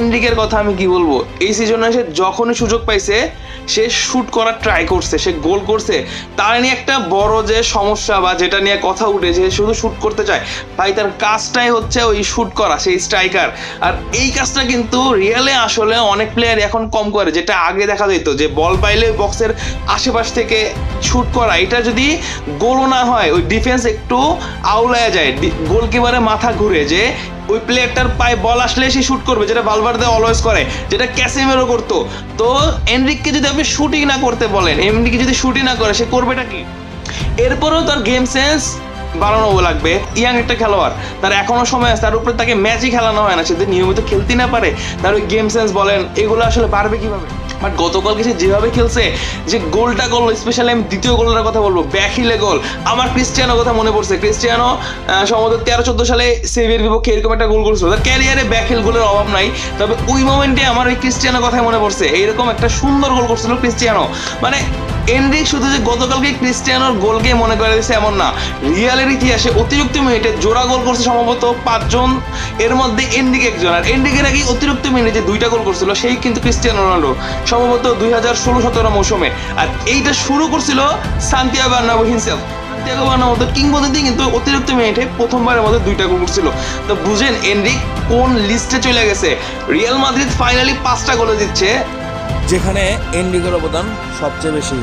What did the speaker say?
এনরিকের কথা আমি কি বলবো, এই সিজনে এসে যখনই সুযোগ পাইছে সে শুট করার ট্রাই করছে, সে গোল করছে। তার নিয়ে একটা বড় যে সমস্যা বা যেটা নিয়ে কথা উঠেছে, শুধু শুট করতে চায় ভাই, তার কাজটাই হচ্ছে ওই শুট করা, সেই স্ট্রাইকার। আর এই কাজটা কিন্তু রিয়েলে আসলে অনেক প্লেয়ার এখন কম করে, যেটা আগে দেখা যেত যে বল পাইলে বক্সের আশেপাশ থেকে শুট করা, এটা যদি গোলও না হয় ওই ডিফেন্স একটু আউলায় যায়, গোলকিপারে মাথা ঘুরে যে ওই প্লেয়ারটার পায়ে বল আসলে সে শুট করবে, যেটা ভালভার্দে অলওয়েজ করে, যেটা ক্যাসেমেরো করতো। তো এনরিককে যদি আপনি শুটিং না করতে বলেন, এনরিকে যদি শুটিং না করে, সে করবেটা কি? এরপরেও তার গেম সেন্স বাড়ানো লাগবে। ইয়াং একটা খেলোয়াড়, তার এখনো সময় আছে, তার উপরে তাকে ম্যাচই খেলানো হয় না, সে যদি নিয়মিত খেলতে না পারে, তার ওই গেম সেন্স বলেন এগুলো আসলে বাড়বে কিভাবে? বাট গতকালকে সে যেভাবে খেলছে, যে গোলটা করলো, স্পেশালি আমি দ্বিতীয় গোলটার কথা বলবো, ব্যাকহিলে গোল। আমার ক্রিস্টিয়ানোর কথা মনে পড়ছে, ক্রিস্টিয়ানো সম্ভবত 13-14 সালে সেভিয়ার বিপক্ষে এরকম একটা গোল করছিল। তার ক্যারিয়ারে ব্যাকহিল গোলের অভাব নাই, তবে ওই মোমেন্টে আমার ওই ক্রিস্টিয়ানোর কথাই মনে পড়ছে, এইরকম একটা সুন্দর গোল করছিল ক্রিস্টিয়ানো। মানে এনরিক শুধু যে গতকালকে ক্রিস্টিয়ানোর গোলকে মনে করে দিয়েছে এমন না, রিয়ালের ইতিহাসে অতিরিক্ত মিনিটে জোড়া গোল করছে সম্ভবত 5 জন, এর মধ্যে এনরিক একজন। আর এনরিকের আগে অতিরিক্ত মিনিটে যে 2টা গোল করছিল সেই কিন্তু ক্রিস্টিয়ানো রোনাল্ডো, সম্ভবত 2016-17 মৌসুমে। আর এইটা শুরু করছিল সান্তিয়াগো বার্নাব্যু হিমসেলফ। সান্তিয়াগো বার্নাব্যুর মতো কিংবদন্তি কিন্তু অতিরিক্ত মিনিটে প্রথমবারের মধ্যে 2টা গোল করছিল। তো বুঝেন এনরিক কোন লিস্টে চলে গেছে। রিয়াল মাদ্রিদ ফাইনালি 5টা গোলে দিচ্ছে, যেখানে এনরিকের অবদান সবচেয়ে বেশি।